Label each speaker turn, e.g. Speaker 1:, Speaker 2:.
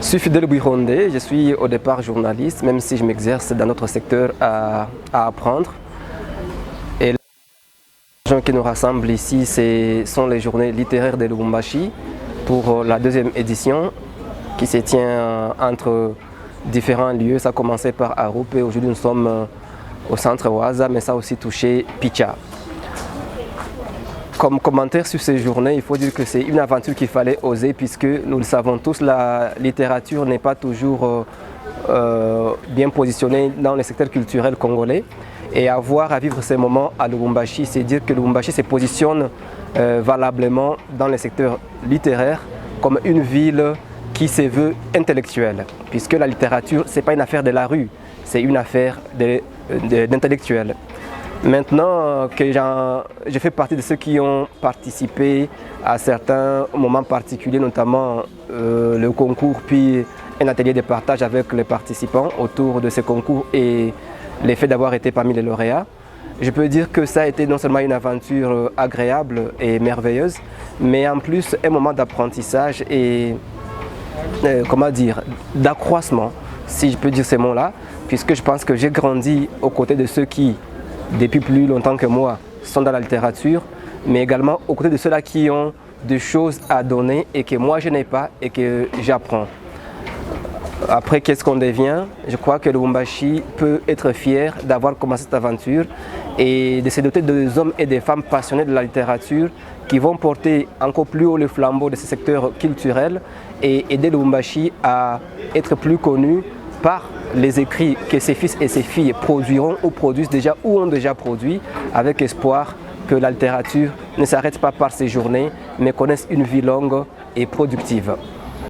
Speaker 1: Je suis Fidèle Bouirondé, je suis au départ journaliste, même si je m'exerce dans notre secteur à apprendre. Et la journée qui nous rassemble ici, sont les journées littéraires de Lubumbashi pour la deuxième édition qui se tient entre différents lieux. Ça a commencé par Arup et aujourd'hui nous sommes au centre Oaza, mais ça a aussi touché Picha. Comme commentaire sur ces journées, il faut dire que c'est une aventure qu'il fallait oser puisque nous le savons tous, la littérature n'est pas toujours bien positionnée dans le secteur culturel congolais. Et avoir à vivre ces moments à Lubumbashi, c'est dire que Lubumbashi se positionne valablement dans le secteur littéraire comme une ville qui se veut intellectuelle. Puisque la littérature, ce n'est pas une affaire de la rue, c'est une affaire d'intellectuels. Maintenant que je fais partie de ceux qui ont participé à certains moments particuliers, notamment le concours puis un atelier de partage avec les participants autour de ce concours et l'effet d'avoir été parmi les lauréats, je peux dire que ça a été non seulement une aventure agréable et merveilleuse, mais en plus un moment d'apprentissage et d'accroissement, si je peux dire ces mots-là, puisque je pense que j'ai grandi aux côtés de ceux qui, depuis plus longtemps que moi, sont dans la littérature, mais également aux côtés de ceux-là qui ont des choses à donner et que moi je n'ai pas et que j'apprends. Après, qu'est-ce qu'on devient? Je crois que Lubumbashi peut être fier d'avoir commencé cette aventure et de se doter des hommes et des femmes passionnés de la littérature qui vont porter encore plus haut le flambeau de ce secteur culturel et aider Lubumbashi à être plus connu par les écrits que ses fils et ses filles produiront ou produisent déjà ou ont déjà produit, avec espoir que la littérature ne s'arrête pas par ces journées, mais connaisse une vie longue et productive.